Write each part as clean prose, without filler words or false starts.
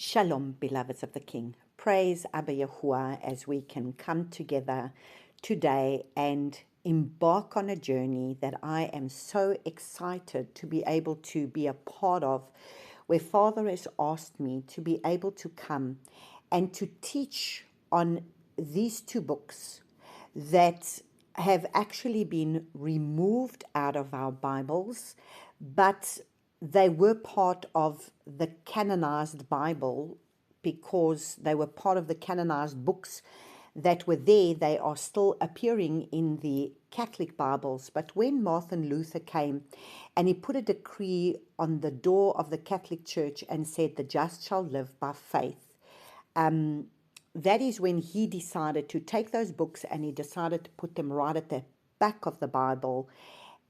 Shalom, beloveds of the King. Praise Abba Yahuwah as we can come together today and embark on a journey that I am so excited to be able to be a part of, where Father has asked me to be able to come and to teach on these two books that have actually been removed out of our Bibles, but they were part of the canonized Bible because they were part of the canonized books that were there. They are still appearing in the Catholic Bibles. But when Martin Luther came and he put a decree on the door of the Catholic Church and said, "The just shall live by faith," that is when he decided to take those books and he decided to put them right at the back of the Bible.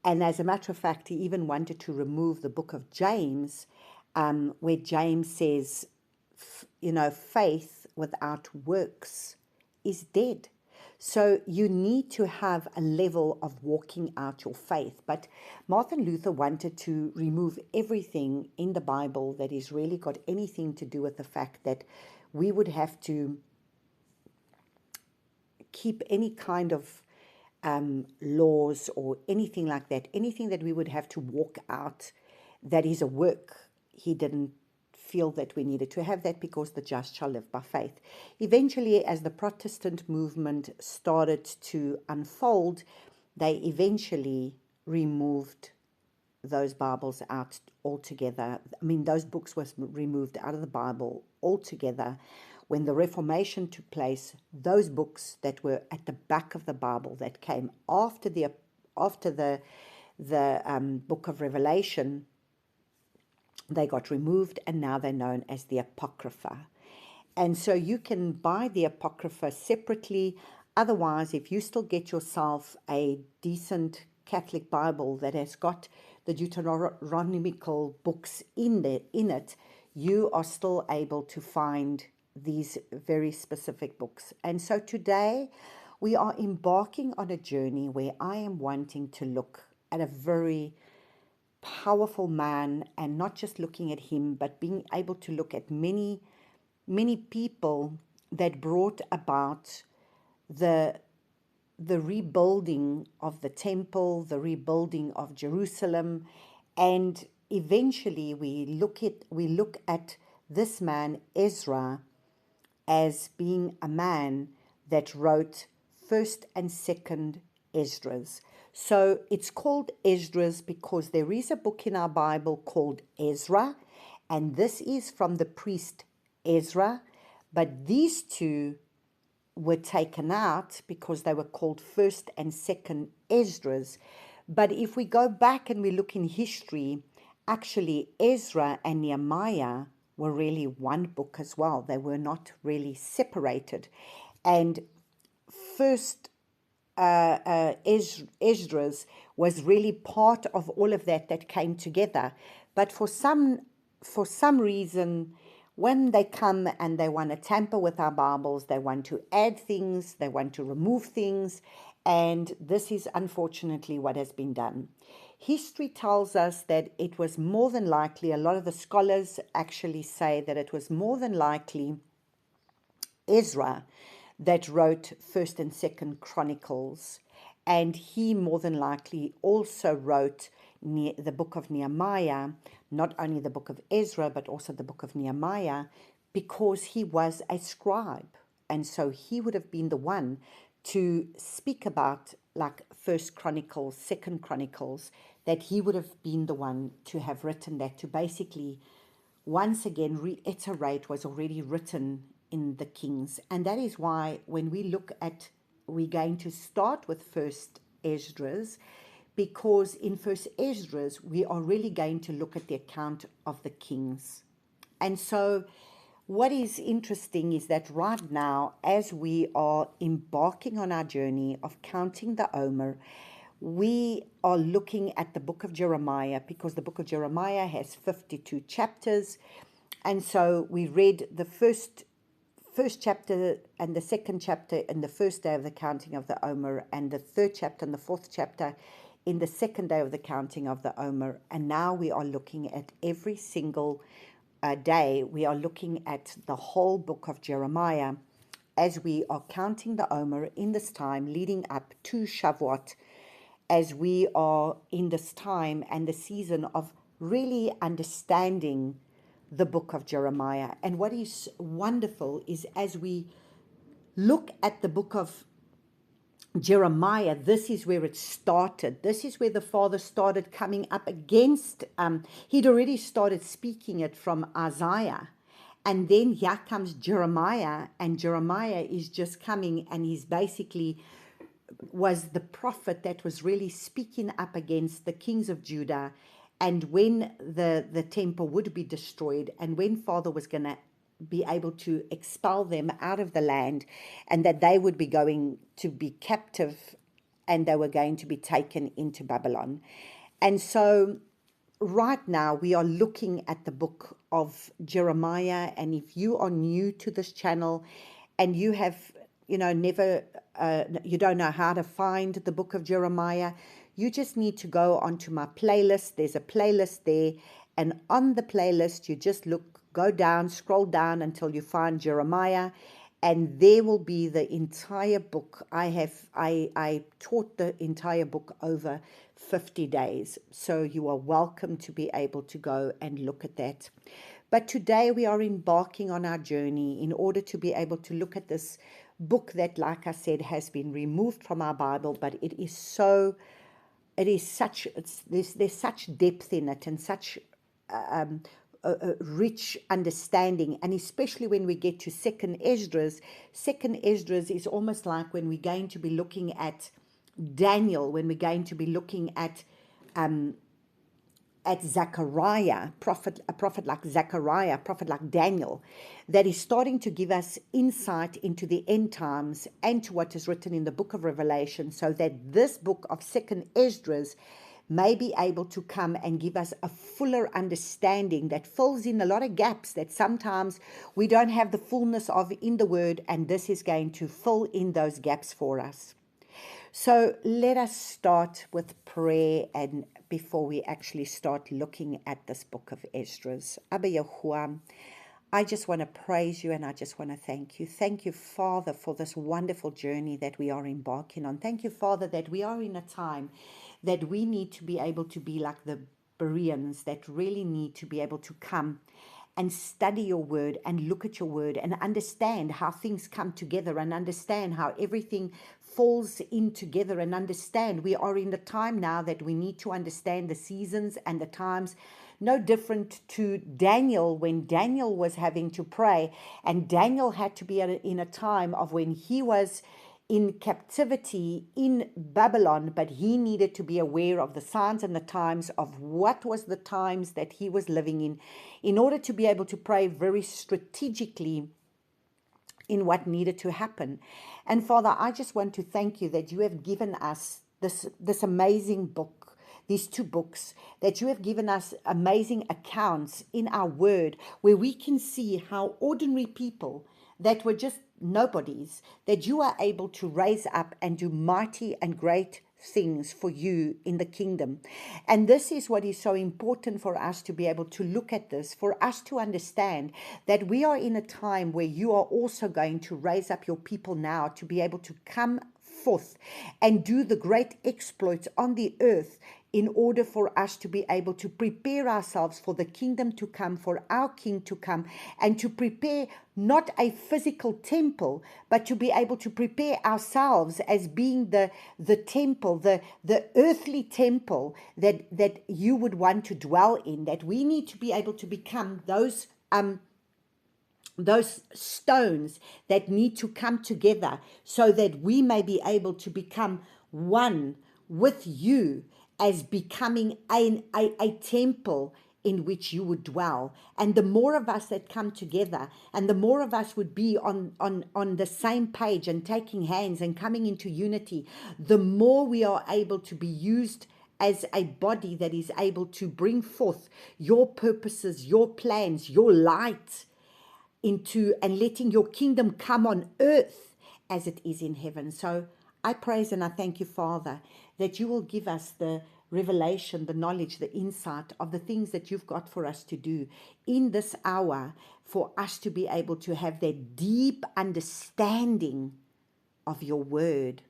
And as a matter of fact, he even wanted to remove the book of James, where James says, faith without works is dead. So you need to have a level of walking out your faith. But Martin Luther wanted to remove everything in the Bible that has really got anything to do with the fact that we would have to keep any kind of laws or anything like that, anything that we would have to walk out that is a work. He didn't feel that we needed to have that because the just shall live by faith. Eventually, as the Protestant movement started to unfold, they eventually removed those Bibles out altogether. I mean, those books were removed out of the Bible altogether. When the Reformation took place, those books that were at the back of the Bible that came after the book of Revelation, they got removed, and now they're known as the Apocrypha. And so you can buy the Apocrypha separately. Otherwise, if you still get yourself a decent Catholic Bible that has got the Deuteronomical books in it, you are still able to find these very specific books. And so today we are embarking on a journey where I am wanting to look at a very powerful man, and not just looking at him, but being able to look at many people that brought about the rebuilding of the temple, the rebuilding of Jerusalem, and eventually we look at this man Ezra as being a man that wrote 1st and 2nd Esdras. So it's called Esdras because there is a book in our Bible called Ezra, and this is from the priest Ezra, but these two were taken out because they were called 1st and 2nd Esdras. But if we go back and we look in history, actually Ezra and Nehemiah were really one book as well. They were not really separated. And first Esdras was really part of all of that came together. But for some reason, when they come and they want to tamper with our Bibles, they want to add things, they want to remove things, and this is unfortunately what has been done. History tells us that it was more than likely, a lot of the scholars actually say that it was more than likely Ezra that wrote 1st and 2nd Chronicles, and he more than likely also wrote the book of Nehemiah, not only the book of Ezra, but also the book of Nehemiah, because he was a scribe. And so he would have been the one to speak about, like 1st Chronicles, 2nd Chronicles, that he would have been the one to have written that, to basically once again reiterate was already written in the Kings. And that is why when we look at, we're going to start with 1st Esdras, because in 1st Esdras we are really going to look at the account of the Kings. And so what is interesting is that right now, as we are embarking on our journey of counting the Omer, we are looking at the book of Jeremiah, because the book of Jeremiah has 52 chapters. And so we read the first chapter and the 2nd chapter in the first day of the counting of the Omer, and the 3rd chapter and the 4th chapter in the 2nd day of the counting of the Omer. And now we are looking at every single day, we are looking at the whole book of Jeremiah as we are counting the Omer in this time leading up to Shavuot, as we are in this time and the season of really understanding the book of Jeremiah. And what is wonderful is as we look at the book of Jeremiah, this is where it started. This is where the father started coming up against, he'd already started speaking it from Isaiah. And then here comes Jeremiah, and Jeremiah is just coming, and he's basically was the prophet that was really speaking up against the kings of Judah, and when the temple would be destroyed, and when father was going to be able to expel them out of the land, and that they would be going to be captive, and they were going to be taken into Babylon. And so right now we are looking at the book of Jeremiah. And if you are new to this channel and you have never you don't know how to find the book of Jeremiah, you just need to go onto my playlist. There's a playlist there, and on the playlist you just go down, scroll down until you find Jeremiah, and there will be the entire book. I taught the entire book over 50 days, so you are welcome to be able to go and look at that. But today we are embarking on our journey in order to be able to look at this book that, like I said, has been removed from our Bible, but there's such depth in it, and such a rich understanding. And especially when we get to second Esdras is almost like when we're going to be looking at Daniel, when we're going to be looking at Zechariah, a prophet like Zechariah, a prophet like Daniel, that is starting to give us insight into the end times and to what is written in the book of Revelation, so that this book of second Esdras may be able to come and give us a fuller understanding that fills in a lot of gaps that sometimes we don't have the fullness of in the word, and this is going to fill in those gaps for us. So let us start with prayer, and before we actually start looking at this book of Esdras. Abba Yahuwah, I just want to praise you, and I just want to thank you. Thank you, Father, for this wonderful journey that we are embarking on. Thank you, Father, that we are in a time that we need to be able to be like the Bereans, that really need to be able to come and study your word and look at your word and understand how things come together, and understand how everything falls in together, and understand we are in the time now that we need to understand the seasons and the times. No different to Daniel, when Daniel was having to pray, and Daniel had to be in a time of when he was in captivity in Babylon, but he needed to be aware of the signs and the times of what was the times that he was living in order to be able to pray very strategically in what needed to happen. And Father, I just want to thank you that you have given us this amazing book, these two books, that you have given us amazing accounts in our word, where we can see how ordinary people that were just nobodies, that you are able to raise up and do mighty and great things for you in the kingdom. And this is what is so important for us to be able to look at this, for us to understand that we are in a time where you are also going to raise up your people now to be able to come forth and do the great exploits on the earth, in order for us to be able to prepare ourselves for the kingdom to come, for our King to come, and to prepare not a physical temple, but to be able to prepare ourselves as being the temple, the earthly temple that you would want to dwell in, that we need to be able to become those stones that need to come together, so that we may be able to become one with you, as becoming a temple in which you would dwell. And the more of us that come together, and the more of us would be on the same page and taking hands and coming into unity, the more we are able to be used as a body that is able to bring forth your purposes, your plans, your light into, and letting your kingdom come on earth as it is in heaven. So I praise and I thank you, Father, that you will give us the revelation, the knowledge, the insight of the things that you've got for us to do in this hour, for us to be able to have that deep understanding of your word,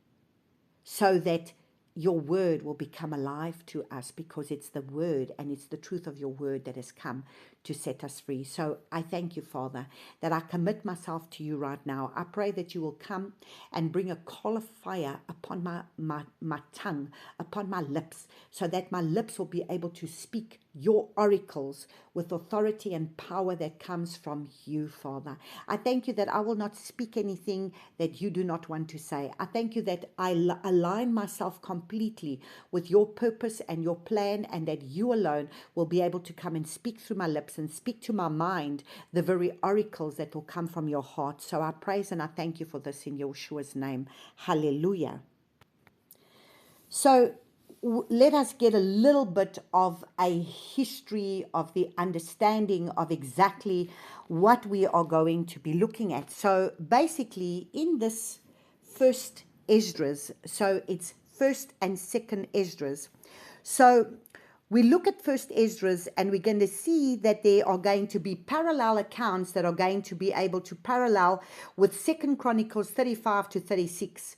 so that your word will become alive to us, because it's the word and it's the truth of your word that has come to set us free. So I thank you, Father, that I commit myself to you right now. I pray that you will come and bring a coal of fire upon my tongue, upon my lips, so that my lips will be able to speak your oracles with authority and power that comes from you, Father. I thank you that I will not speak anything that you do not want to say. I thank you that I align myself completely with your purpose and your plan, and that you alone will be able to come and speak through my lips and speak to my mind the very oracles that will come from your heart. So I praise and I thank you for this in Yeshua's name. Hallelujah. So let us get a little bit of a history of the understanding of exactly what we are going to be looking at. So basically, in this first Esdras, so it's first and second Esdras. So we look at first Esdras, and we're going to see that there are going to be parallel accounts that are going to be able to parallel with second Chronicles 35 to 36.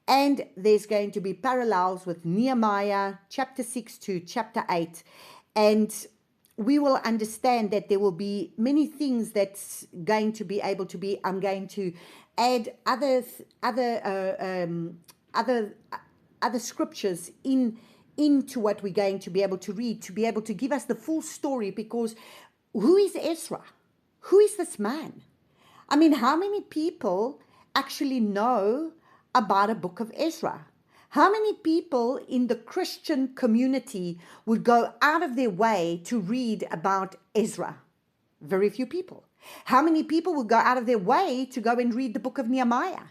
And there's going to be parallels with Nehemiah chapter 6 to chapter 8. And we will understand that there will be many things that's going to be able to be. I'm going to add other scriptures into what we're going to be able to read, to be able to give us the full story. Because who is Ezra? Who is this man? I mean, how many people actually know about a book of Ezra? How many people in the Christian community would go out of their way to read about Ezra? Very few people. How many people would go out of their way to go and read the book of Nehemiah?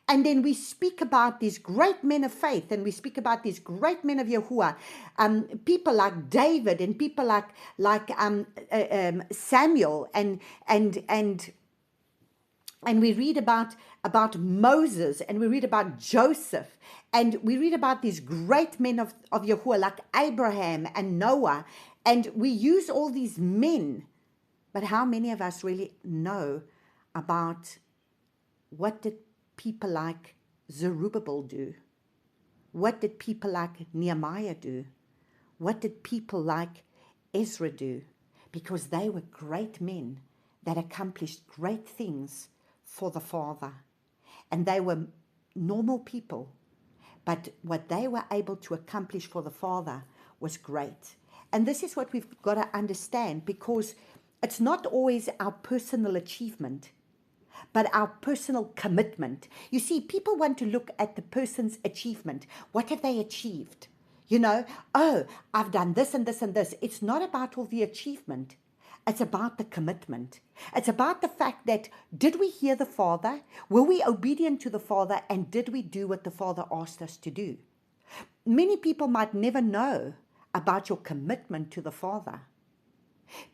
And then we speak about these great men of faith, and we speak about these great men of Yahuwah, people like David, and people like Samuel, and we read about Moses, and we read about Joseph, and we read about these great men of Yahuwah like Abraham and Noah, and we use all these men. But how many of us really know about what did people like Zerubbabel do? What did people like Nehemiah do? What did people like Ezra do? Because they were great men that accomplished great things for the Father. And they were normal people, but what they were able to accomplish for the Father was great. And this is what we've got to understand, because it's not always our personal achievement, but our personal commitment. You see, people want to look at the person's achievement. What have they achieved? You know, oh, I've done this and this and this. It's not about all the achievement. It's about the commitment. It's about the fact that, did we hear the Father? Were we obedient to the Father? And did we do what the Father asked us to do? Many people might never know about your commitment to the Father,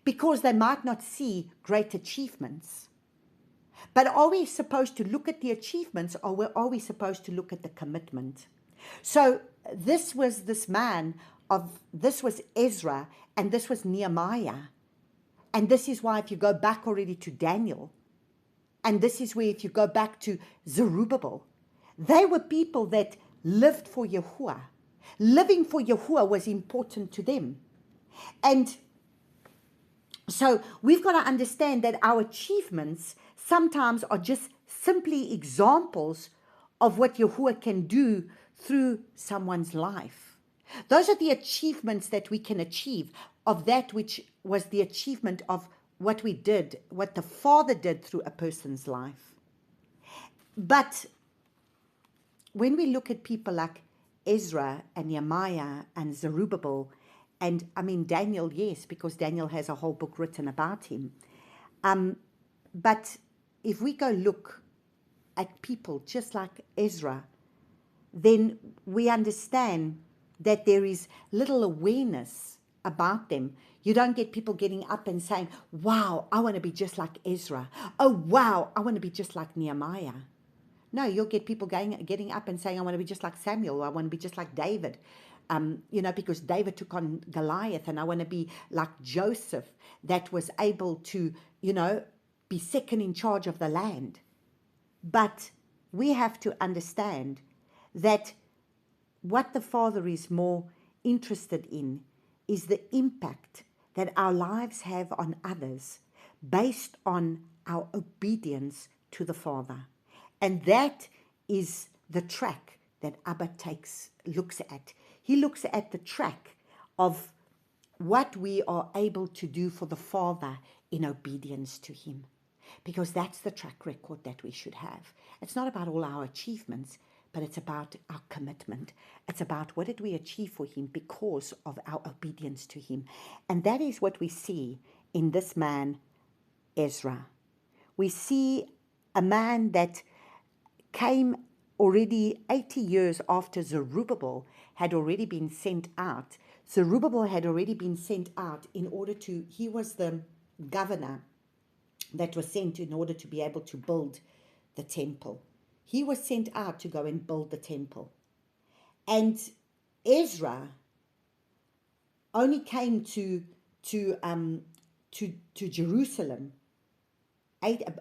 because they might not see great achievements. But are we supposed to look at the achievements, or are we supposed to look at the commitment? So this was this was Ezra, and this was Nehemiah. And this is why, if you go back already to Daniel, and this is where, if you go back to Zerubbabel, they were people that lived for Yahuwah. Living for Yahuwah was important to them. And so we've got to understand that our achievements sometimes are just simply examples of what Yahuwah can do through someone's life. Those are the achievements that we can achieve, of that which was the achievement of what we did, what the Father did through a person's life. But when we look at people like Ezra and Nehemiah and Zerubbabel, and I mean Daniel, yes, because Daniel has a whole book written about him. But if we go look at people just like Ezra, then we understand that there is little awareness about them. You don't get people getting up and saying, wow, I want to be just like Ezra. Oh, wow, I want to be just like Nehemiah. No, you'll get people getting up and saying, I want to be just like Samuel, or I want to be just like David. because David took on Goliath, and I want to be like Joseph that was able to, be second in charge of the land. But we have to understand that what the Father is more interested in is the impact that our lives have on others based on our obedience to the Father. And that is the track that Abba looks at. He looks at the track of what we are able to do for the Father in obedience to Him. Because that's the track record that we should have. It's not about all our achievements, but it's about our commitment. It's about what did we achieve for Him because of our obedience to Him. And that is what we see in this man, Ezra. We see a man that came already 80 years after Zerubbabel had already been sent out. Zerubbabel had already been sent out he was the governor that was sent in order to be able to build the temple. He was sent out to go and build the temple. And Ezra only came to Jerusalem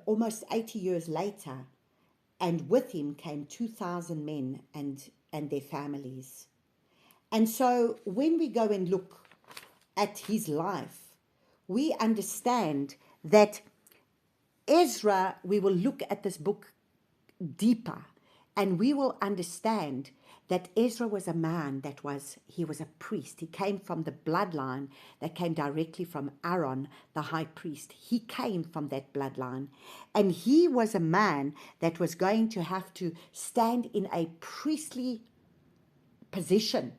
almost 80 years later, and with him came 2,000 men and their families. And so when we go and look at his life, we understand that Ezra, we will look at this book deeper, and we will understand that Ezra was a man he was a priest. He came from the bloodline that came directly from Aaron, the high priest. He came from that bloodline. And he was a man that was going to have to stand in a priestly position.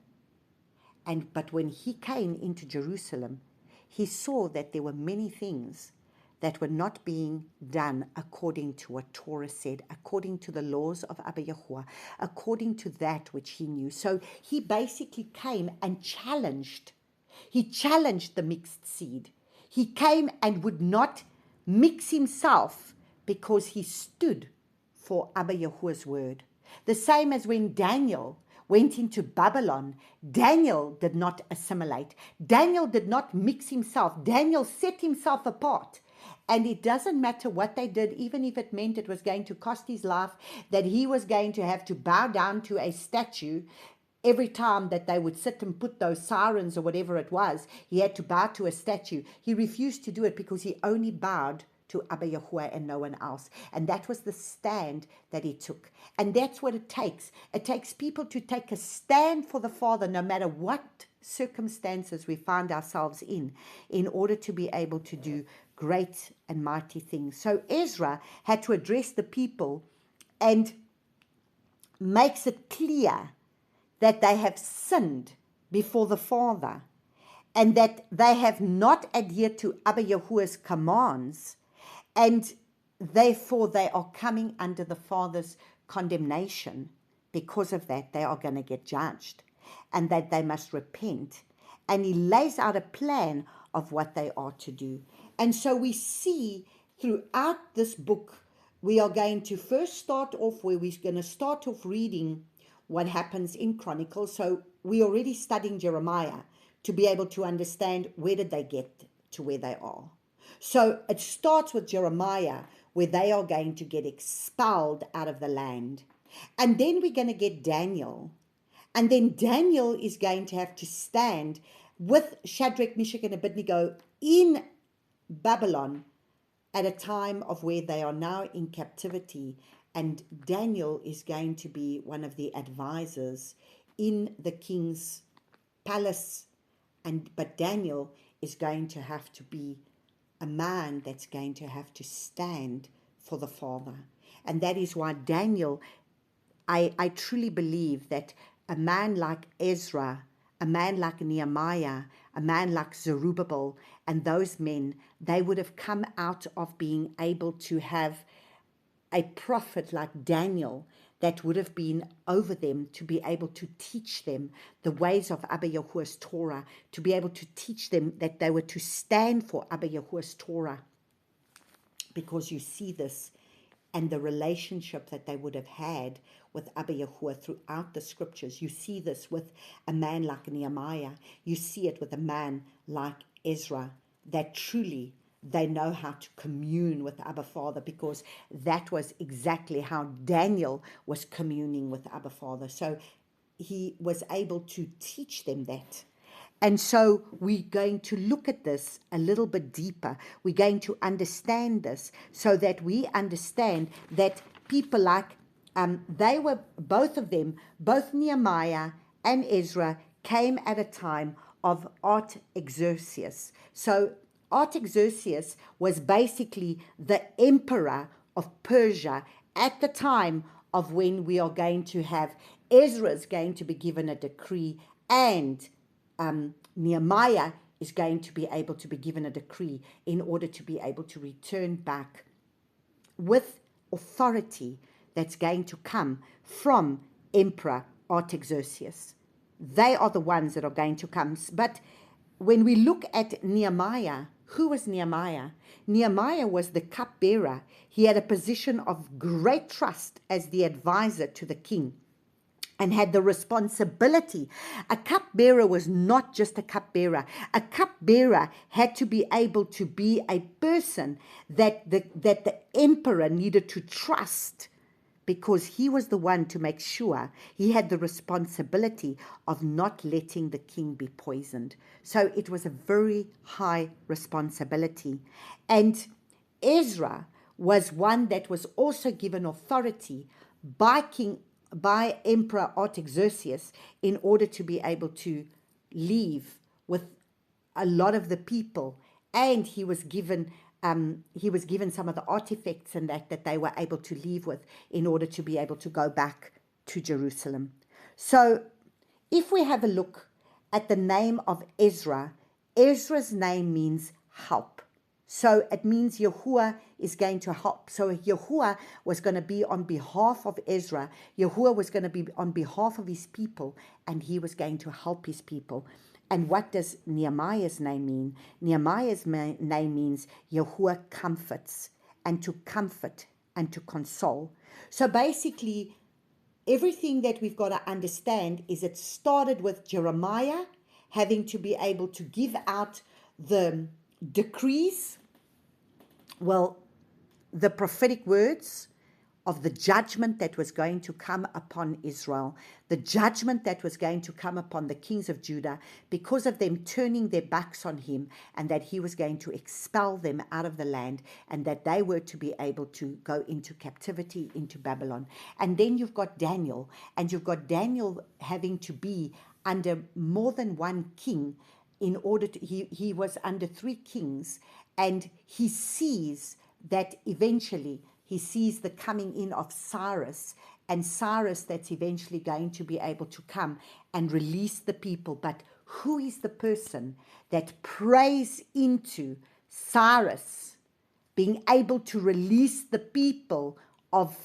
But when he came into Jerusalem, he saw that there were many things that were not being done according to what Torah said, according to the laws of Abba Yahuwah, according to that which he knew. So he basically came and challenged. He challenged the mixed seed. He came and would not mix himself because he stood for Abba Yahuwah's word. The same as when Daniel went into Babylon, Daniel did not assimilate. Daniel did not mix himself. Daniel set himself apart. And it doesn't matter what they did, even if it meant it was going to cost his life, that he was going to have to bow down to a statue every time that they would sit and put those sirens or whatever it was. He had to bow to a statue. He refused to do it because he only bowed to Abba Yahuwah and no one else. And that was the stand that he took. And that's what it takes. It takes people to take a stand for the Father, no matter what circumstances we find ourselves in order to be able to do great and mighty things. So Ezra had to address the people and makes it clear that they have sinned before the Father and that they have not adhered to Abba Yahuwah's commands, and therefore they are coming under the Father's condemnation. Because of that, they are going to get judged, and that they must repent. And he lays out a plan of what they are to do. And so we see throughout this book, we are going to first start off where we're going to start off reading what happens in Chronicles. So we're already studying Jeremiah to be able to understand where did they get to where they are. So it starts with Jeremiah, where they are going to get expelled out of the land. And then we're going to get Daniel. And then Daniel is going to have to stand with Shadrach, Meshach, and Abednego in Babylon at a time of where they are now in captivity. And Daniel is going to be one of the advisors in the king's palace. But Daniel is going to have to be a man that's going to have to stand for the Father. And that is why Daniel, I truly believe that a man like Ezra, a man like Nehemiah, a man like Zerubbabel, and those men, they would have come out of being able to have a prophet like Daniel that would have been over them to be able to teach them the ways of Abba Yahuwah's Torah, to be able to teach them that they were to stand for Abba Yahuwah's Torah. Because you see this and the relationship that they would have had with Abba Yahuwah throughout the scriptures. You see this with a man like Nehemiah. You see it with a man like Ezra, that truly they know how to commune with Abba Father, because that was exactly how Daniel was communing with Abba Father. So he was able to teach them that. And so we're going to look at this a little bit deeper. We're going to understand this so that we understand that people like, they were, both of them, both Nehemiah and Ezra, came at a time of Artaxerxes. So Artaxerxes was basically the emperor of Persia at the time of when we are going to have Ezra's going to be given a decree, and Nehemiah is going to be able to be given a decree in order to be able to return back with authority that's going to come from Emperor Artaxerxes. They are the ones that are going to come. But when we look at Nehemiah, who was Nehemiah? Nehemiah was the cupbearer. He had a position of great trust as the advisor to the king, and had the responsibility. A cupbearer was not just a cupbearer. A cupbearer had to be able to be a person that the emperor needed to trust, because he was the one to make sure he had the responsibility of not letting the king be poisoned. So it was a very high responsibility. And Ezra was one that was also given authority by Emperor Artaxerxes in order to be able to leave with a lot of the people, and he was given some of the artifacts and that they were able to leave with in order to be able to go back to Jerusalem. So if we have a look at the name of Ezra, Ezra's name means help. So it means Yahuwah is going to help. So Yahuwah was going to be on behalf of Ezra. Yahuwah was going to be on behalf of his people, and he was going to help his people. And what does Nehemiah's name mean? Nehemiah's name means Yahuwah comforts, and to comfort and to console. So basically, everything that we've got to understand is it started with Jeremiah having to be able to give out the decrees, the prophetic words of the judgment that was going to come upon Israel, the judgment that was going to come upon the kings of Judah because of them turning their backs on him, and that he was going to expel them out of the land, and that they were to be able to go into captivity into Babylon. And then you've got Daniel, and you've got Daniel having to be under more than one king. In order to, he was under 3 kings, and he sees that eventually he sees the coming in of Cyrus, and Cyrus that's eventually going to be able to come and release the people. But who is the person that prays into Cyrus being able to release the people of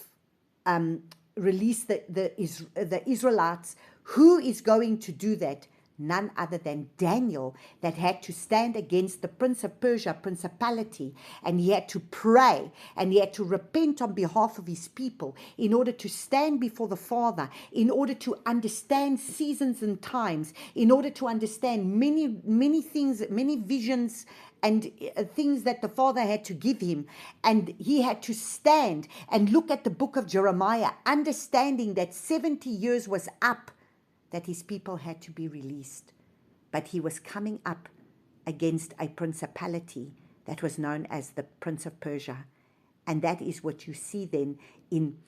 release the Israelites? Who is going to do that? None other than Daniel, that had to stand against the Prince of Persia principality, and he had to pray, and he had to repent on behalf of his people in order to stand before the Father, in order to understand seasons and times, in order to understand many things, many visions and things that the Father had to give him. And he had to stand and look at the book of Jeremiah, understanding that 70 years was up, that his people had to be released. But he was coming up against a principality that was known as the Prince of Persia. And that is what you see then in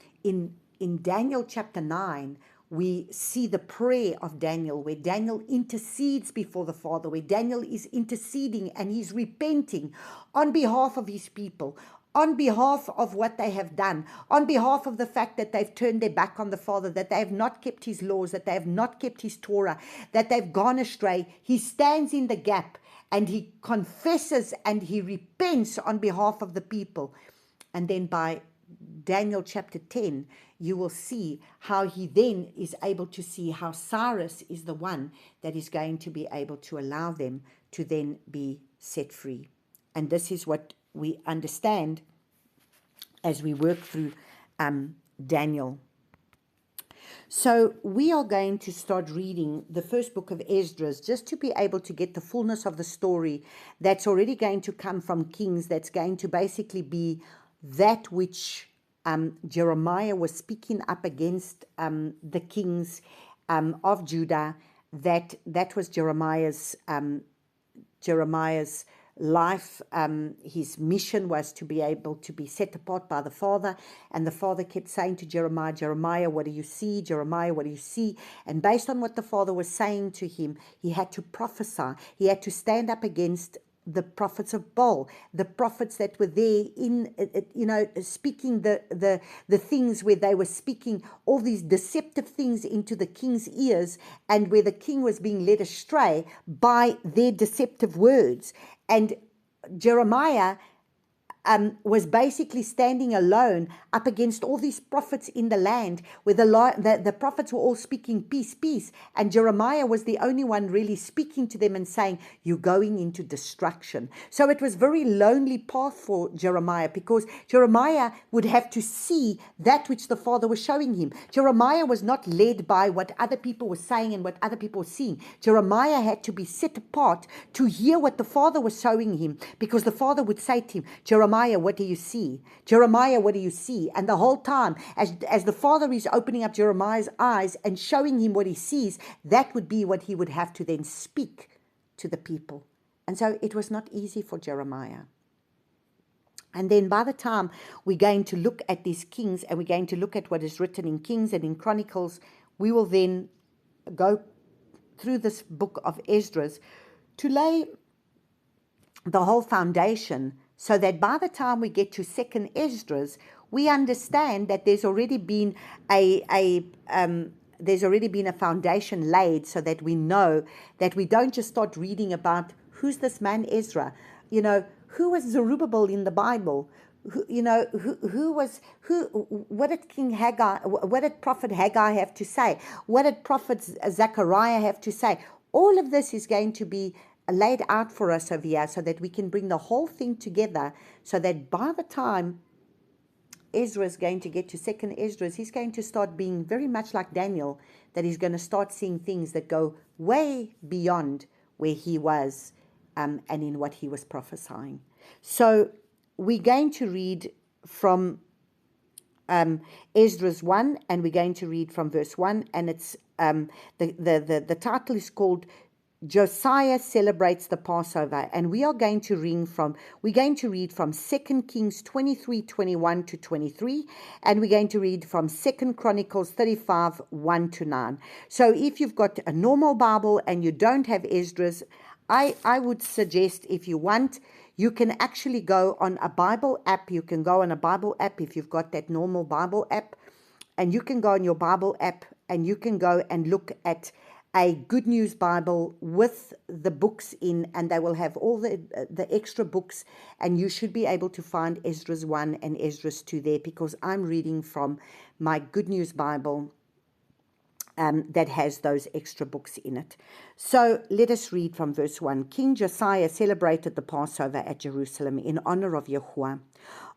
Daniel chapter 9. We see the prayer of Daniel, where Daniel intercedes before the Father, where Daniel is interceding and he's repenting on behalf of his people, on behalf of what they have done, on behalf of the fact that they've turned their back on the Father, that they have not kept his laws, that they have not kept his Torah, that they've gone astray. He stands in the gap and he confesses and he repents on behalf of the people. And then by Daniel chapter 10, you will see how he then is able to see how Cyrus is the one that is going to be able to allow them to then be set free. And this is what we understand as we work through Daniel. So we are going to start reading the first book of Esdras just to be able to get the fullness of the story that's already going to come from Kings, that's going to basically be that which Jeremiah was speaking up against the kings of Judah. That was Jeremiah's life. His mission was to be able to be set apart by the Father, and the Father kept saying to Jeremiah, Jeremiah, what do you see? Jeremiah, what do you see? And based on what the Father was saying to him, he had to prophesy. He had to stand up against the prophets of Baal, the prophets that were there speaking the things where they were speaking all these deceptive things into the king's ears, and where the king was being led astray by their deceptive words. And Jeremiah was basically standing alone up against all these prophets in the land, where the prophets were all speaking peace, peace. And Jeremiah was the only one really speaking to them and saying, you're going into destruction. So it was a very lonely path for Jeremiah, because Jeremiah would have to see that which the Father was showing him. Jeremiah was not led by what other people were saying and what other people were seeing. Jeremiah had to be set apart to hear what the Father was showing him, because the Father would say to him, Jeremiah, what do you see? Jeremiah, what do you see? And the whole time, as the Father is opening up Jeremiah's eyes and showing him what he sees, that would be what he would have to then speak to the people. And so it was not easy for Jeremiah. And then by the time we're going to look at these kings, and we're going to look at what is written in Kings and in Chronicles, we will then go through this book of Esdras to lay the whole foundation, so that by the time we get to second Esdras, we understand that there's already been a foundation laid, so that we know that we don't just start reading about who's this man Ezra. Who was Zerubbabel in the Bible? What did what did Prophet Haggai have to say? What did Prophet Zechariah have to say? All of this is going to be laid out for us over here, so that we can bring the whole thing together, so that by the time Ezra is going to get to second Esdras, he's going to start being very much like Daniel, that he's going to start seeing things that go way beyond where he was and in what he was prophesying. So we're going to read from Esdras 1, and we're going to read from verse 1, and it's the title is called Josiah Celebrates the Passover, and we are going to read from 2 Kings 23:21 to 23, and we're going to read from 2 Chronicles 35, 1 to 9. So if you've got a normal Bible and you don't have Esdras, I would suggest, if you want, you can actually go on a Bible app. You can go on a Bible app if you've got that normal Bible app, and you can go on your Bible app and you can go and look at a Good News Bible with the books in, and they will have all the extra books, and you should be able to find Esdras 1 and Esdras 2 there, because I'm reading from my Good News Bible that has those extra books in it. So let us read from verse 1. King Josiah celebrated the Passover at Jerusalem in honor of Yahuwah.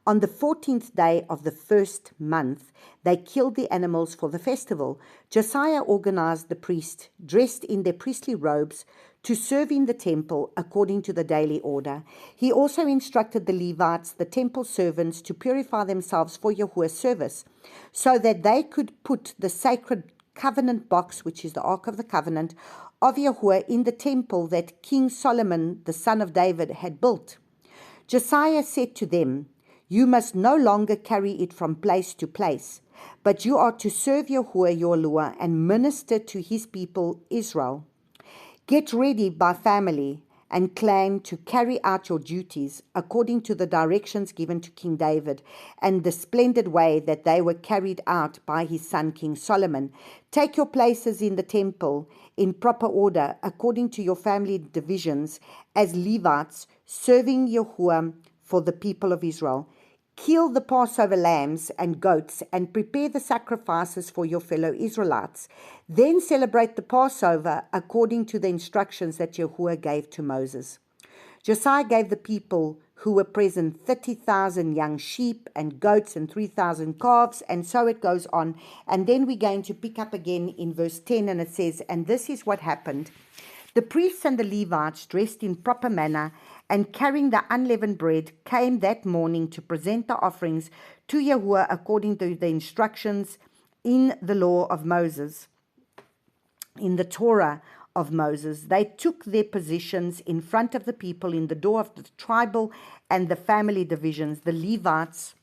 On the 14th day of the first month, they killed the animals for the festival. Josiah organized the priests, dressed in their priestly robes, to serve in the temple according to the daily order. He also instructed the Levites, the temple servants, to purify themselves for Yahuwah's service, so that they could put the sacred covenant box, which is the Ark of the Covenant, of Yahuwah in the temple that King Solomon, the son of David, had built. Josiah said to them, "You must no longer carry it from place to place, but you are to serve Yahuwah your Lord and minister to his people Israel. Get ready by family and clan to carry out your duties according to the directions given to King David and the splendid way that they were carried out by his son King Solomon. Take your places in the temple in proper order according to your family divisions as Levites serving Yahuwah for the people of Israel. Kill the Passover lambs and goats and prepare the sacrifices for your fellow Israelites. Then celebrate the Passover according to the instructions that Yahuwah gave to Moses." Josiah gave the people who were present 30,000 young sheep and goats and 3,000 calves, and so it goes on. And then we're going to pick up again in verse 10, and it says, "And this is what happened. The priests and the Levites, dressed in proper manner and carrying the unleavened bread, came that morning to present the offerings to Yahuwah according to the instructions in the law of Moses, in the Torah of Moses. They took their positions in front of the people in the door of the tribal and the family divisions. The Levites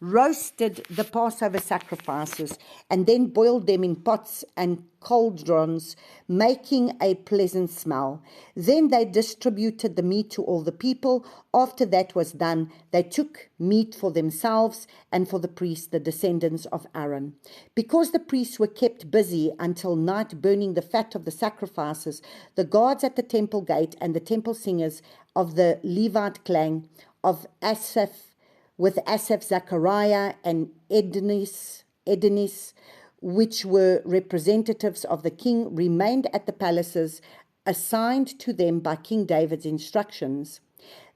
roasted the Passover sacrifices and then boiled them in pots and cauldrons, making a pleasant smell. Then they distributed the meat to all the people. After that was done, they took meat for themselves and for the priests, the descendants of Aaron. Because the priests were kept busy until night burning the fat of the sacrifices, the guards at the temple gate and the temple singers of the Levite clan of Asaph, with Asaph, Zechariah, and Edenis, which were representatives of the king, remained at the palaces assigned to them by King David's instructions.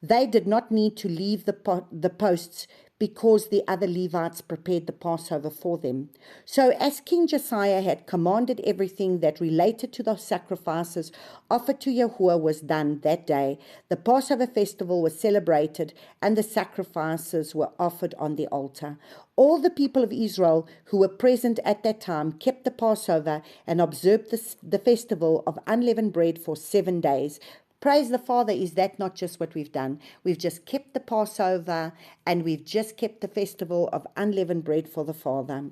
They did not need to leave the posts because the other Levites prepared the Passover for them. So as King Josiah had commanded, everything that related to the sacrifices offered to Yahuwah was done that day. The Passover festival was celebrated and the sacrifices were offered on the altar. All the people of Israel who were present at that time kept the Passover and observed the festival of unleavened bread for 7 days. Praise the Father, is that not just what we've done? We've just kept the Passover and we've just kept the festival of unleavened bread for the Father.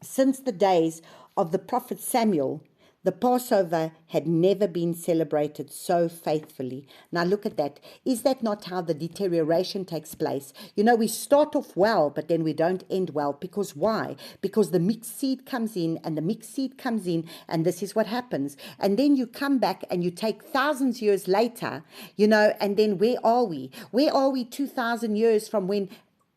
Since the days of the prophet Samuel, the Passover had never been celebrated so faithfully. Now look at that. Is that not how the deterioration takes place? You know, we start off well, but then we don't end well. Because why? Because the mixed seed comes in and the mixed seed comes in, and this is what happens. And then you come back and you take thousands years later, you know, and then where are we? Where are we 2,000 years from when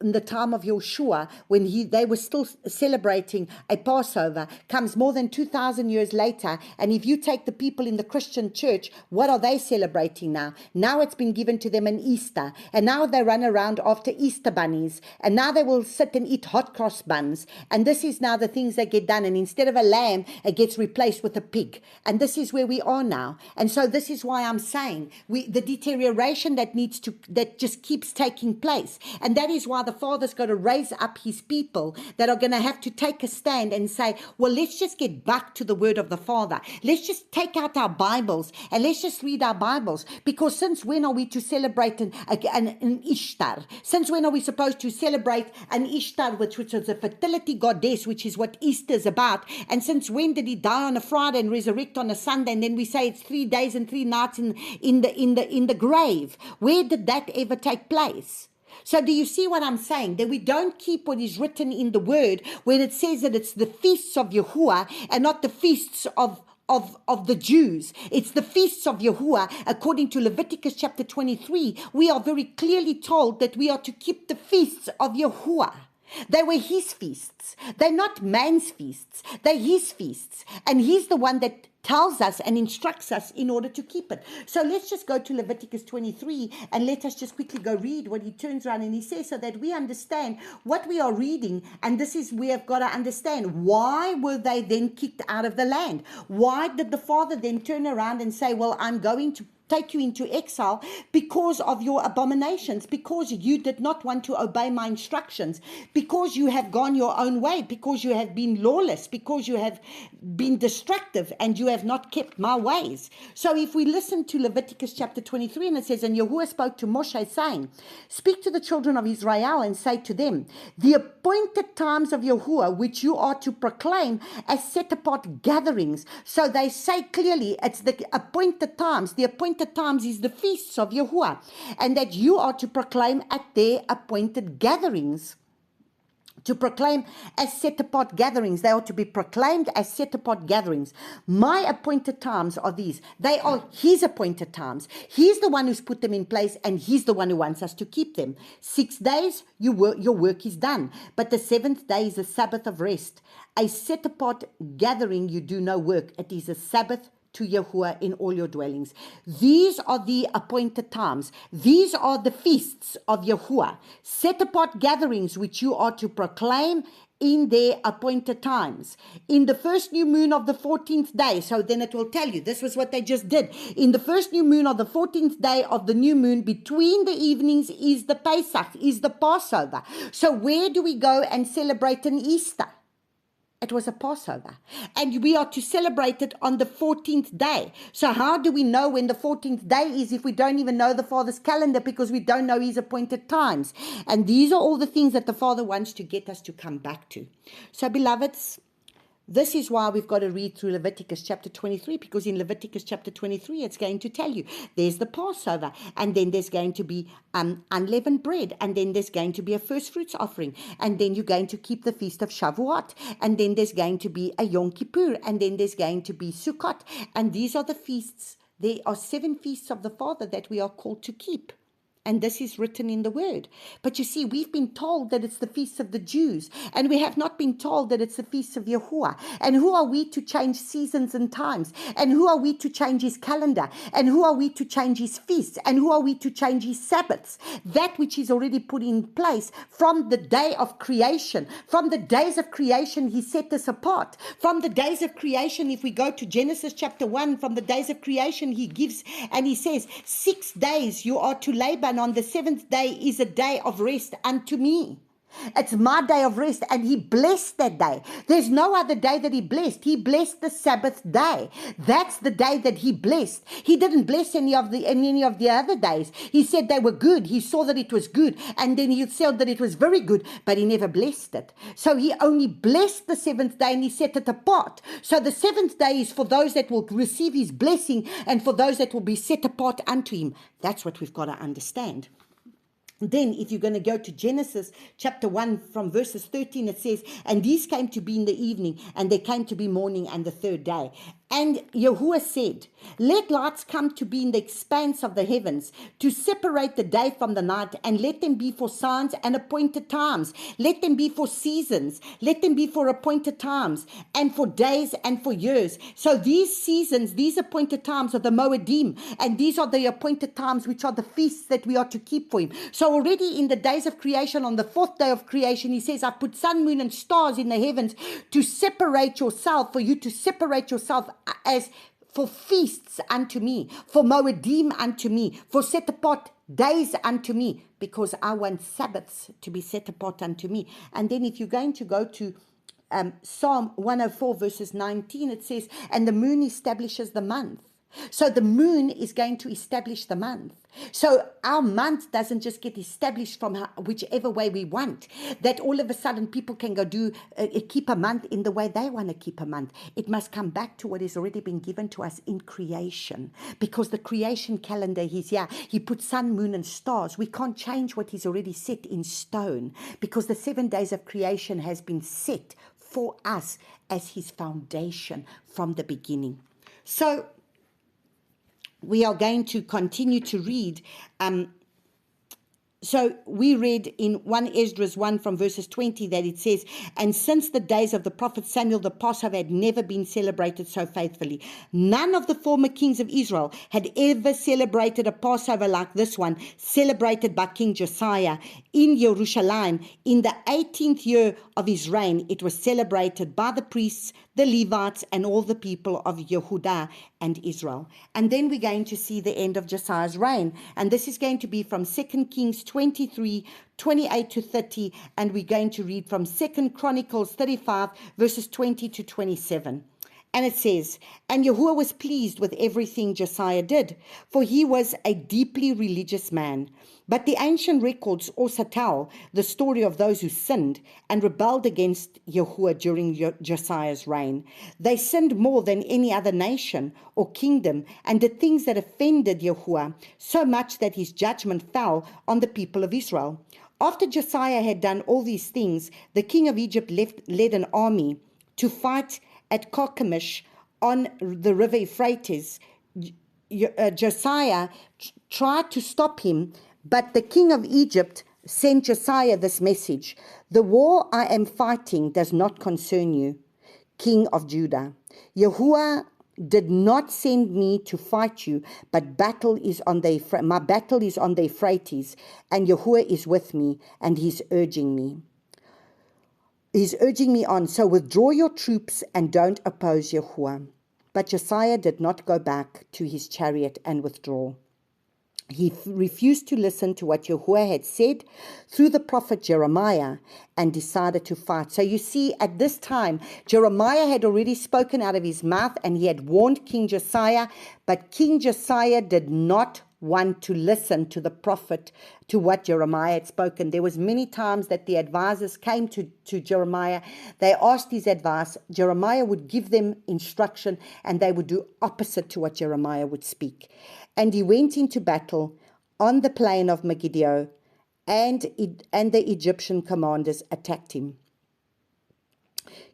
in the time of Joshua, when they were still celebrating a Passover, comes more than 2,000 years later. And if you take the people in the Christian church, what are they celebrating now? Now it's been given to them an Easter. And now they run around after Easter bunnies. And now they will sit and eat hot cross buns. And this is now the things that get done. And instead of a lamb, it gets replaced with a pig. And this is where we are now. And so this is why I'm saying the deterioration that just keeps taking place. And that is why the Father's got to raise up his people that are going to have to take a stand and say, well, let's just get back to the word of the Father. Let's just take out our Bibles and let's just read our Bibles. Because since when are we to celebrate an Ishtar? Since when are we supposed to celebrate an Ishtar, which is a fertility goddess, which is what Easter is about? And since when did he die on a Friday and resurrect on a Sunday? And then we say it's 3 days and 3 nights in the grave. Where did that ever take place? So do you see what I'm saying? That we don't keep what is written in the word when it says that it's the feasts of Yahuwah and not the feasts of the Jews. It's the feasts of Yahuwah. According to Leviticus chapter 23, we are very clearly told that we are to keep the feasts of Yahuwah. They were his feasts. They're not man's feasts. They're his feasts. And he's the one that tells us and instructs us in order to keep it. So let's just go to Leviticus 23 and let us just quickly go read what he turns around and he says, so that we understand what we are reading. And this is, we have got to understand, why were they then kicked out of the land? Why did the Father then turn around and say, well, I'm going to take you into exile because of your abominations, because you did not want to obey my instructions, because you have gone your own way, because you have been lawless, because you have been destructive and you have not kept my ways. So if we listen to Leviticus chapter 23, and it says, and Yahuwah spoke to Moshe saying, speak to the children of Israel and say to them, the appointed times of Yahuwah, which you are to proclaim as set apart gatherings. So they say clearly it's the appointed times. The appointed times is the feasts of Yahuwah, and that you are to proclaim at their appointed gatherings. To proclaim as set apart gatherings. They are to be proclaimed as set apart gatherings. My appointed times are these. They are his appointed times. He's the one who's put them in place, and he's the one who wants us to keep them. 6 days, your work is done. But the 7th day is a Sabbath of rest. A set apart gathering, you do no work. It is a Sabbath to Yahuwah in all your dwellings. These are the appointed times. These are the feasts of Yahuwah, set apart gatherings which you are to proclaim in their appointed times. In the first new moon of the 14th day, so then it will tell you, this was what they just did. In the first new moon of the 14th day of the new moon, between the evenings is the Pesach, is the Passover. So where do we go and celebrate an Easter? It was a Passover. And we are to celebrate it on the 14th day. So how do we know when the 14th day is if we don't even know the Father's calendar, because we don't know his appointed times? And these are all the things that the Father wants to get us to come back to. So beloveds, this is why we've got to read through Leviticus chapter 23, because in Leviticus chapter 23, it's going to tell you there's the Passover, and then there's going to be unleavened bread, and then there's going to be a first fruits offering, and then you're going to keep the feast of Shavuot, and then there's going to be a Yom Kippur, and then there's going to be Sukkot, and these are the feasts. There are 7 feasts of the Father that we are called to keep. And this is written in the word. But you see, we've been told that it's the feasts of the Jews, and we have not been told that it's the feasts of Yahuwah. And who are we to change seasons and times? And who are we to change his calendar? And who are we to change his feasts? And who are we to change his Sabbaths? That which is already put in place from the day of creation. From the days of creation, he set us apart. From the days of creation, if we go to Genesis chapter 1, from the days of creation, he gives and he says, 6 days you are to labor, and on the 7th day is a day of rest unto me. It's my day of rest, and he blessed that day. There's no other day that he blessed. He blessed the Sabbath day. That's the day that he blessed. He didn't bless any of the other days. He said they were good. He saw that it was good, and then he said that it was very good, but he never blessed it. So he only blessed the 7th day, and he set it apart. So the 7th day is for those that will receive his blessing, and for those that will be set apart unto him. That's what we've got to understand. Then if you're going to go to Genesis chapter 1 from verses 13, it says, and these came to be in the evening, and they came to be morning and the 3rd day. And Yahuwah said, let lights come to be in the expanse of the heavens, to separate the day from the night, and let them be for signs and appointed times. Let them be for seasons. Let them be for appointed times, and for days and for years. So these seasons, these appointed times are the Moedim, and these are the appointed times which are the feasts that we are to keep for him. So already in the days of creation, on the 4th day of creation, he says, I put sun, moon, and stars in the heavens to separate yourself, for you to separate yourself as for feasts unto me, for Moedim unto me, for set apart days unto me, because I want Sabbaths to be set apart unto me. And then if you're going to go to Psalm 104 verses 19, it says, and the moon establishes the month. So the moon is going to establish the month. So our month doesn't just get established from whichever way we want, that all of a sudden people can go keep a month in the way they want to keep a month. It must come back to what has already been given to us in creation, because the creation calendar, he put sun, moon, and stars. We can't change what he's already set in stone, because the 7 days of creation has been set for us as his foundation from the beginning. So we are going to continue to read. So we read in 1 Esdras 1 from verses 20 that it says, and since the days of the prophet Samuel, the Passover had never been celebrated so faithfully. None of the former kings of Israel had ever celebrated a Passover like this one, celebrated by King Josiah in Jerusalem. In the 18th year of his reign, it was celebrated by the priests, the Levites, and all the people of Yehudah and Israel. And then we're going to see the end of Josiah's reign. And this is going to be from 2 Kings 23, 28 to 30. And we're going to read from 2 Chronicles 35, verses 20 to 27. And it says, and Yahuwah was pleased with everything Josiah did, for he was a deeply religious man. But the ancient records also tell the story of those who sinned and rebelled against Yahuwah during Josiah's reign. They sinned more than any other nation or kingdom and did things that offended Yahuwah, so much that his judgment fell on the people of Israel. After Josiah had done all these things, the king of Egypt led an army to fight at Carchemish on the river Euphrates. Josiah tried to stop him, but the king of Egypt sent Josiah this message: the war I am fighting does not concern you, king of Judah. Yahuwah did not send me to fight you, but my battle is on the Euphrates, and Yahuwah is with me, and he's urging me. He's urging me on, so withdraw your troops and don't oppose Yahuwah. But Josiah did not go back to his chariot and withdraw. He refused to listen to what Yahuwah had said through the prophet Jeremiah and decided to fight. So you see, at this time, Jeremiah had already spoken out of his mouth and he had warned King Josiah, but King Josiah did not want to listen to the prophet, to what Jeremiah had spoken. There was many times that the advisors came to Jeremiah. They asked his advice. Jeremiah would give them instruction and they would do opposite to what Jeremiah would speak. And he went into battle on the plain of Megiddo, and the Egyptian commanders attacked him.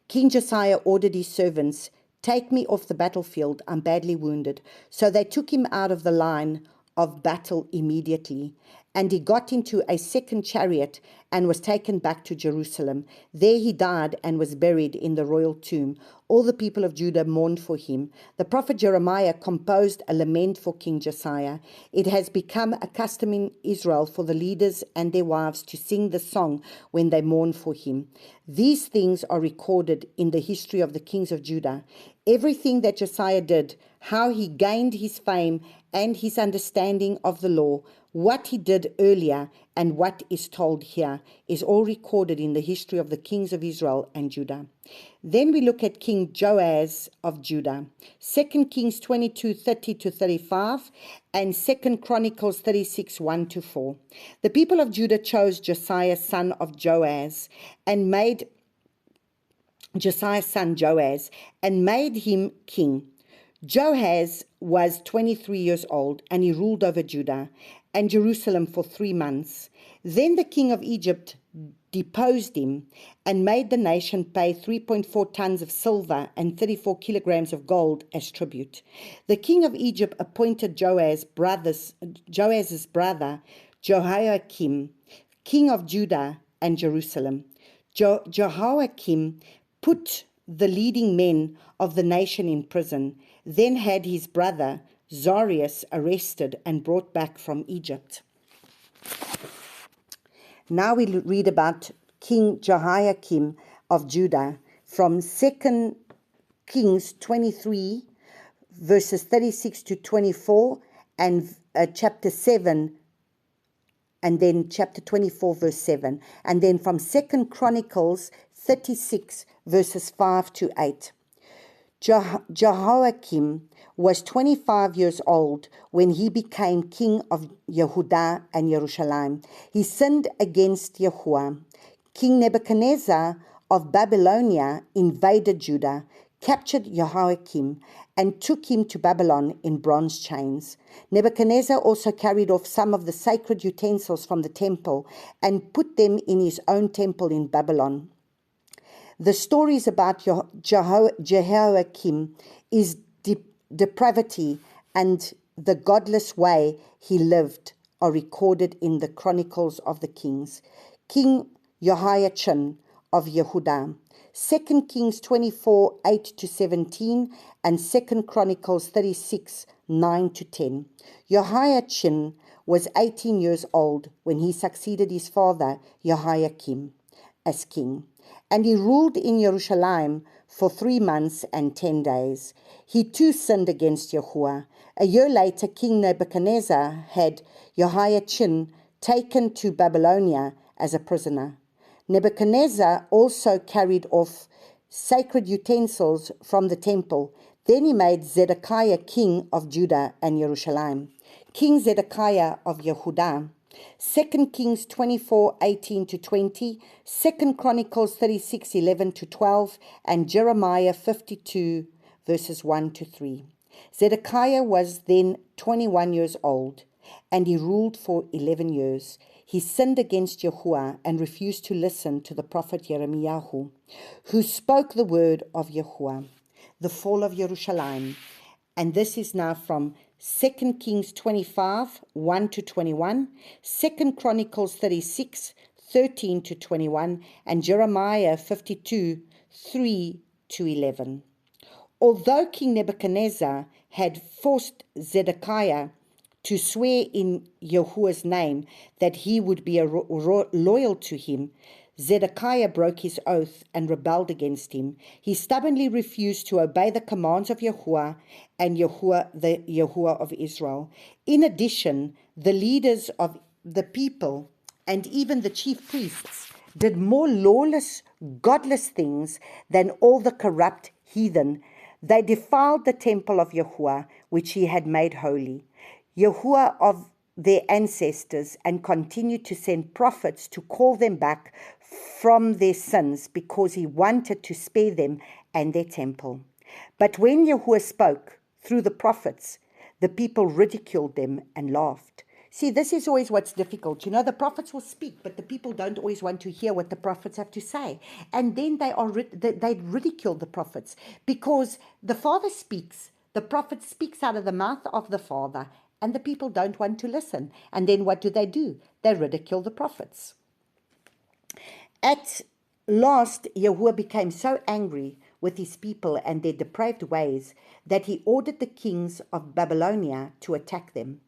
King Josiah ordered his servants, "Take me off the battlefield, I'm badly wounded." So they took him out of the line of battle immediately, and he got into a second chariot and was taken back to Jerusalem. There he died and was buried in the royal tomb. All the people of Judah mourned for him. The prophet Jeremiah composed a lament for King Josiah. It has become a custom in Israel for the leaders and their wives to sing the song when they mourn for him. These things are recorded in the history of the kings of Judah. Everything that Josiah did, how he gained his fame and his understanding of the law, what he did earlier and what is told here, is all recorded in the history of the kings of Israel and Judah. Then we look at King Jehoahaz of Judah. 2 Kings 22:30-35 and 2 Chronicles 36:1-4. The people of Judah chose Josiah, son of Joahaz, and made Josiah's son Joahaz, and made him king. Jehoahaz was 23 years old, and he ruled over Judah and Jerusalem for 3 months. Then the king of Egypt deposed him and made the nation pay 3.4 tons of silver and 34 kilograms of gold as tribute. The king of Egypt appointed Joahaz's brother, Jehoiakim, king of Judah and Jerusalem. Jehoiakim put the leading men of the nation in prison, then had his brother Zarius arrested and brought back from Egypt. Now we read about King Jehoiakim of Judah from 2 Kings 23, verses 36-24, and chapter 7, and then chapter 24, verse 7, and then from 2 Chronicles 36, verses 5-8. Jehoiakim was 25 years old when he became king of Yehudah and Jerusalem. He sinned against Yahuwah. King Nebuchadnezzar of Babylonian invaded Judah, captured Jehoiakim, and took him to Babylon in bronze chains. Nebuchadnezzar also carried off some of the sacred utensils from the temple and put them in his own temple in Babylon. The stories about Jehoiakim, his depravity, and the godless way he lived are recorded in the Chronicles of the Kings. King Jehoiakim of Yehudah, 2 Kings 24, 8-17, and 2 Chronicles 36, 9-10. Jehoiakim was 18 years old when he succeeded his father Jehoiakim as king, and he ruled in Jerusalem for 3 months and 10 days. He too sinned against Yahuwah. A year later, King Nebuchadnezzar had Jehoiakim taken to Babylonia as a prisoner. Nebuchadnezzar also carried off sacred utensils from the temple. Then he made Zedekiah king of Judah and Jerusalem. King Zedekiah of Yehudah, 2 Kings 24, 18-20, 2 Chronicles 36, 11-12, and Jeremiah 52, verses 1-3. Zedekiah was then 21 years old, and he ruled for 11 years. He sinned against Yahuwah and refused to listen to the prophet Jeremiah, who spoke the word of Yahuwah. The fall of Jerusalem. And this is now from 2 Kings 25, 1-21, 2 Chronicles 36, 13-21, and Jeremiah 52, 3-11. Although King Nebuchadnezzar had forced Zedekiah to swear in Yahuwah's name that he would be loyal to him, Zedekiah broke his oath and rebelled against him. He stubbornly refused to obey the commands of Yahuwah and the Yahuwah of Israel. In addition, the leaders of the people and even the chief priests did more lawless, godless things than all the corrupt heathen. They defiled the temple of Yahuwah, which he had made holy, Yahuwah of their ancestors, and continued to send prophets to call them back from their sins because he wanted to spare them and their temple. But when Yahuwah spoke through the prophets, the people ridiculed them and laughed. See, this is always what's difficult. You know, the prophets will speak, but the people don't always want to hear what the prophets have to say. And then they ridicule the prophets because the Father speaks. The prophet speaks out of the mouth of the Father, and the people don't want to listen. And then what do? They ridicule the prophets. At last, Yahuwah became so angry with his people and their depraved ways that he ordered the kings of Babylonia to attack them.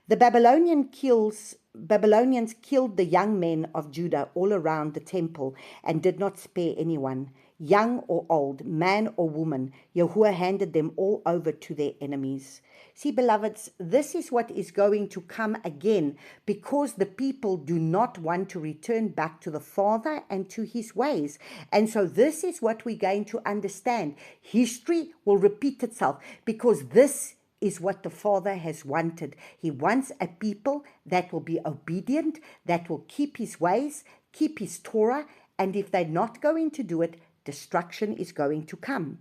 The Babylonians killed the young men of Judah all around the temple and did not spare anyone, young or old, man or woman. Yahuwah handed them all over to their enemies. See, beloveds, this is what is going to come again because the people do not want to return back to the Father and to his ways. And so this is what we're going to understand. History will repeat itself because this is what the Father has wanted. He wants a people that will be obedient, that will keep his ways, keep his Torah, and if they're not going to do it, destruction is going to come.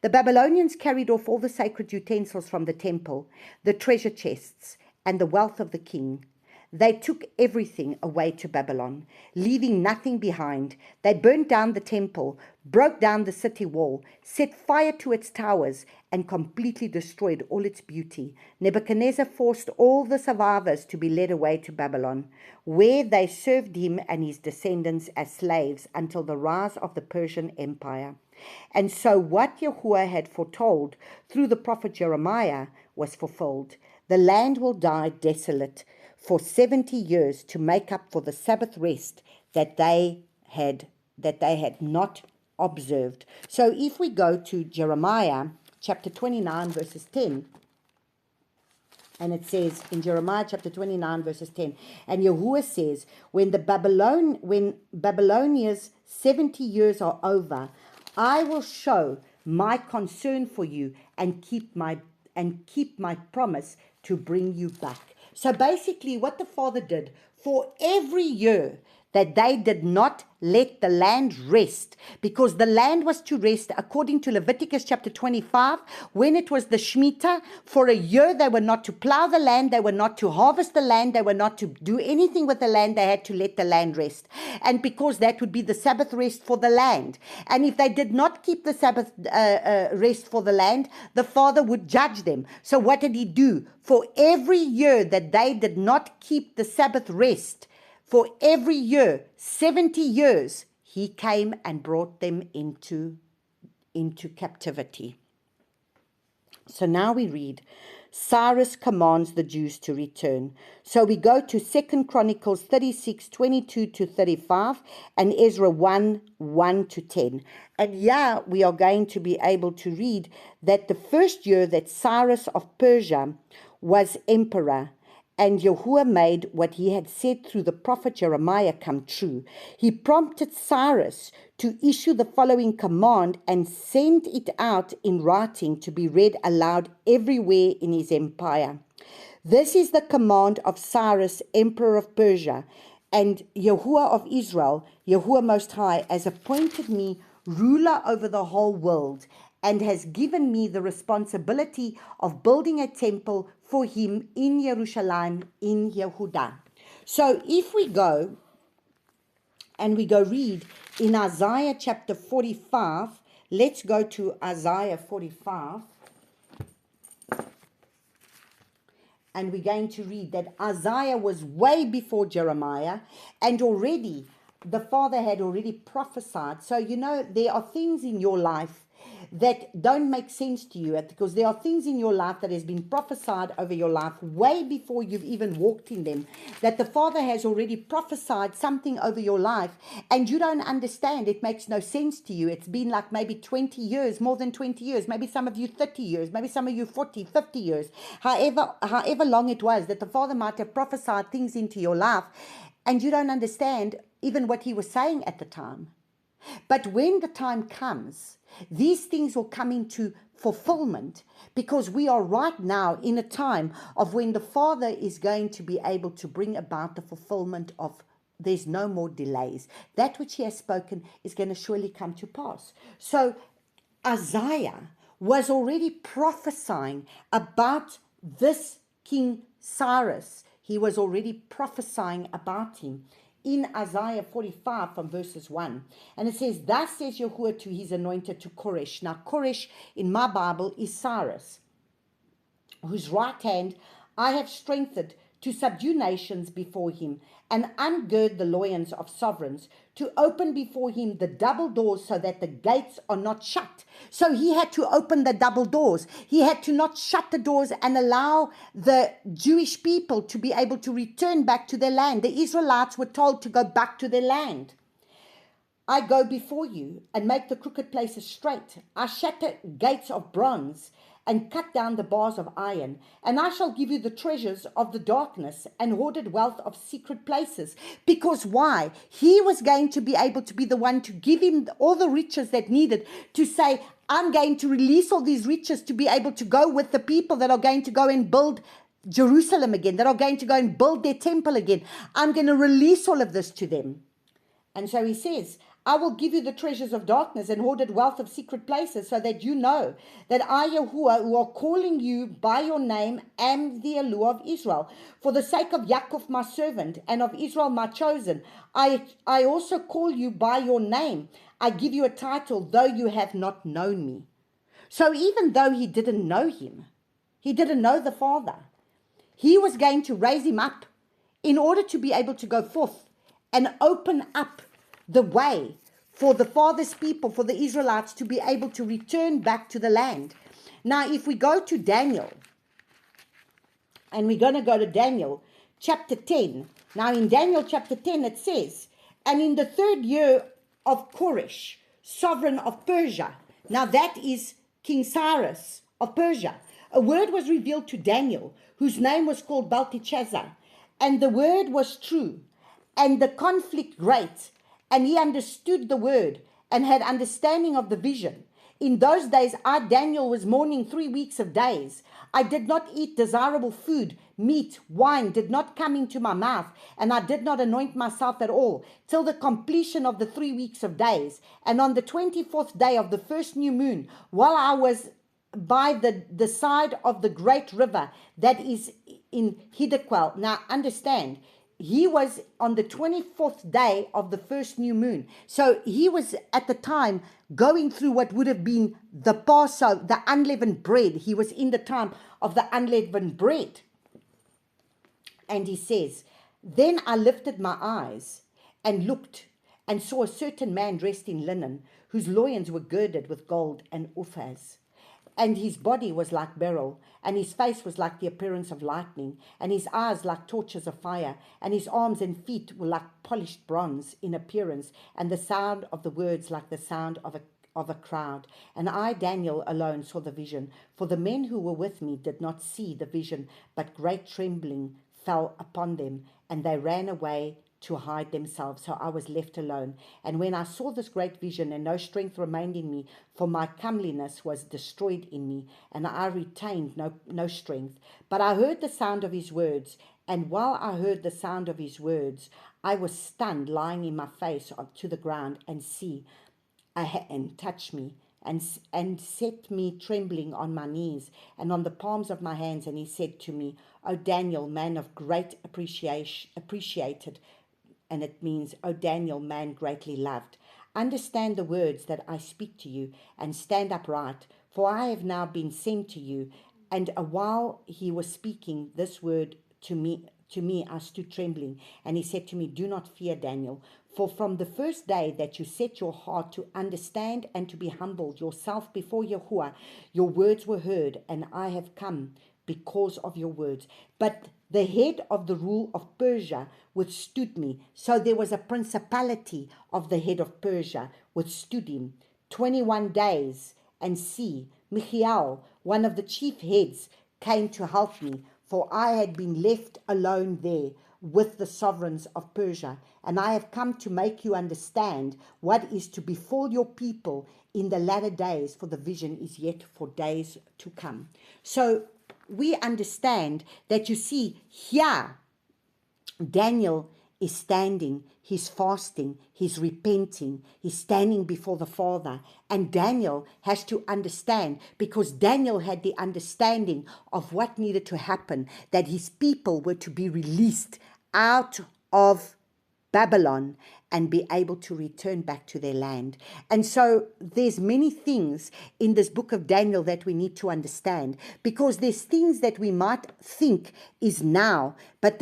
The Babylonians carried off all the sacred utensils from the temple, the treasure chests, and the wealth of the king. They took everything away to Babylon, leaving nothing behind. They burnt down the temple, broke down the city wall, set fire to its towers, and completely destroyed all its beauty. Nebuchadnezzar forced all the survivors to be led away to Babylon, where they served him and his descendants as slaves until the rise of the Persian Empire. And so what Yahuwah had foretold through the prophet Jeremiah was fulfilled. The land will die desolate for 70 years to make up for the Sabbath rest that they had not observed. So if we go to Jeremiah chapter 29 verses 10, and it says in Jeremiah chapter 29 verses 10, and Yahuwah says, when Babylonia's 70 years are over, I will show my concern for you and keep my promise to bring you back. So basically what the Father did, for every year that they did not let the land rest, because the land was to rest according to Leviticus chapter 25, when it was the Shemitah, for a year they were not to plow the land, they were not to harvest the land, they were not to do anything with the land, they had to let the land rest. And because that would be the Sabbath rest for the land. And if they did not keep the Sabbath rest for the land, the Father would judge them. So what did he do? For every year that they did not keep the Sabbath rest, for every year, 70 years, he came and brought them into captivity. So now we read, Cyrus commands the Jews to return. So we go to 2 Chronicles 36, 22 to 35, and Ezra 1, 1 to 10. And yeah, we are going to be able to read that the first year that Cyrus of Persia was emperor, and Yahuwah made what he had said through the prophet Jeremiah come true. He prompted Cyrus to issue the following command and sent it out in writing to be read aloud everywhere in his empire. This is the command of Cyrus, emperor of Persia, and Yahuwah of Israel, Yahuwah Most High, has appointed me ruler over the whole world, and has given me the responsibility of building a temple for him in Jerusalem, in Yehudah. So if we go and we go read in Isaiah chapter 45, let's go to Isaiah 45. And we're going to read that Isaiah was way before Jeremiah, and already the Father had already prophesied. So, you know, there are things in your life that don't make sense to you, because there are things in your life that has been prophesied over your life way before you've even walked in them, that the Father has already prophesied something over your life, and you don't understand. It makes no sense to you. It's been like maybe 20 years, more than 20 years, maybe some of you 30 years, maybe some of you 40, 50 years, however long it was that the Father might have prophesied things into your life, and you don't understand even what he was saying at the time. But when the time comes, these things will come into fulfillment, because we are right now in a time of when the Father is going to be able to bring about the fulfillment of, there's no more delays. That which he has spoken is going to surely come to pass. So Isaiah was already prophesying about this King Cyrus. He was already prophesying about him in Isaiah 45 from verses 1. And it says, thus says Yahuwah to his anointed, to Koresh. Now Koresh in my Bible is Cyrus, whose right hand I have strengthened to subdue nations before him, and ungird the loins of sovereigns, to open before him the double doors, so that the gates are not shut. So he had to open the double doors. He had to not shut the doors and allow the Jewish people to be able to return back to their land. The Israelites were told to go back to their land. I go before you and make the crooked places straight. I shatter gates of bronze and cut down the bars of iron. And I shall give you the treasures of the darkness and hoarded wealth of secret places. Because why? He was going to be able to be the one to give him all the riches that needed, to say, I'm going to release all these riches to be able to go with the people that are going to go and build Jerusalem again, that are going to go and build their temple again. I'm going to release all of this to them. And so he says, I will give you the treasures of darkness and hoarded wealth of secret places, so that you know that I, Yahuwah, who are calling you by your name, am the Elohim of Israel. For the sake of Yaakov, my servant, and of Israel, my chosen, I also call you by your name. I give you a title, though you have not known me. So even though he didn't know him, he didn't know the Father, he was going to raise him up in order to be able to go forth and open up the way for the Father's people, for the Israelites, to be able to return back to the land. Now, if we go to Daniel, and we're going to go to Daniel chapter 10. Now, in Daniel chapter 10, it says, and in the 3rd year of Koresh, sovereign of Persia. Now, that is King Cyrus of Persia. A word was revealed to Daniel, whose name was called Belteshazzar. And the word was true, and the conflict great. And he understood the word and had understanding of the vision. In those days, I, Daniel, was mourning 3 weeks of days. I did not eat desirable food, meat, wine did not come into my mouth, and I did not anoint myself at all, till the completion of the 3 weeks of days. And on the 24th day of the first new moon, while I was by the side of the great river that is in Hiddekel. Now understand, he was on the 24th day of the first new moon. So he was at the time going through what would have been the Passover, the unleavened bread. He was in the time of the unleavened bread. And he says, then I lifted my eyes and looked and saw a certain man dressed in linen, whose loins were girded with gold and uphaz. And his body was like beryl, and his face was like the appearance of lightning, and his eyes like torches of fire, and his arms and feet were like polished bronze in appearance, and the sound of the words like the sound of a crowd. And I, Daniel, alone saw the vision, for the men who were with me did not see the vision, but great trembling fell upon them, and they ran away to hide themselves. So I was left alone. And when I saw this great vision, and no strength remained in me, for my comeliness was destroyed in me, and I retained no strength. But I heard the sound of his words, and while I heard the sound of his words, I was stunned, lying in my face to the ground, and see, a hand touched me, and set me trembling on my knees and on the palms of my hands. And he said to me, O Daniel, man of great appreciated, and it means, O Daniel, man greatly loved, understand the words that I speak to you, and stand upright, for I have now been sent to you. And while he was speaking this word to me, to me, I stood trembling, and he said to me, "Do not fear, Daniel, for from the first day that you set your heart to understand and to be humbled yourself before Yahuwah, your words were heard, and I have come because of your words. But the head of the rule of Persia withstood me." So there was a principality of the head of Persia withstood him 21 days. And see, Michael, one of the chief heads, came to help me, for I had been left alone there with the sovereigns of Persia. And I have come to make you understand what is to befall your people in the latter days, for the vision is yet for days to come. So we understand that, you see, here Daniel is standing, he's fasting, he's repenting, he's standing before the Father. And Daniel has to understand, because Daniel had the understanding of what needed to happen, that his people were to be released out of Babylon and be able to return back to their land. And so there's many things in this book of Daniel that we need to understand, because there's things that we might think is now, but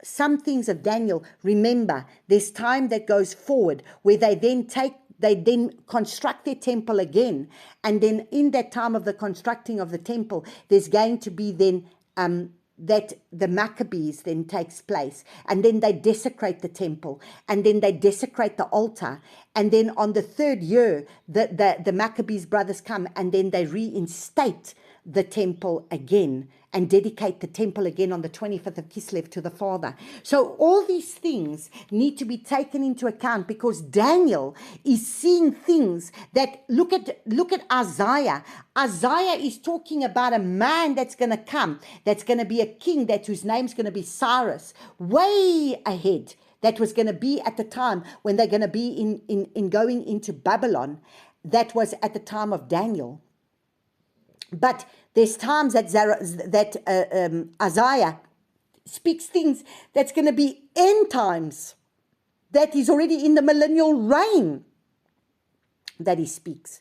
some things of Daniel, remember, there's time that goes forward where they then construct their temple again. And then in that time of the constructing of the temple, there's going to be then that the Maccabees then takes place, and then they desecrate the temple, and then they desecrate the altar, and then on the third year the Maccabees brothers come, and then they reinstate the temple again and dedicate the temple again on the 25th of Kislev to the Father. So all these things need to be taken into account, because Daniel is seeing things that, look at Isaiah. Isaiah is talking about a man that's going to come, that's going to be a king, whose name's going to be Cyrus, way ahead. That was going to be at the time when they're going to be in going into Babylon. That was at the time of Daniel. But there's times that Isaiah speaks things that's going to be end times, that is already in the millennial reign that he speaks.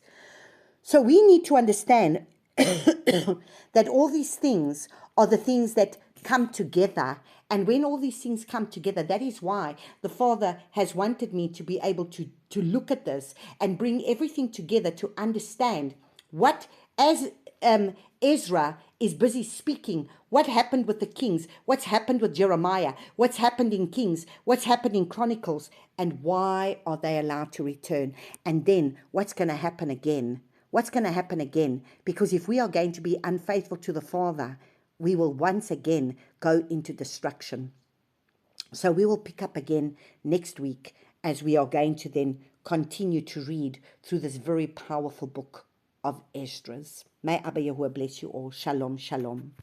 So we need to understand that all these things are the things that come together. And when all these things come together, that is why the Father has wanted me to be able to look at this and bring everything together to understand what, as Ezra is busy speaking, what happened with the kings, what's happened with Jeremiah, what's happened in Kings, what's happened in Chronicles, and why are they allowed to return? And then what's going to happen again? What's going to happen again? Because if we are going to be unfaithful to the Father, we will once again go into destruction. So we will pick up again next week, as we are going to then continue to read through this very powerful book of Esdras. May Abba Yahuwah bless you all. Shalom, shalom.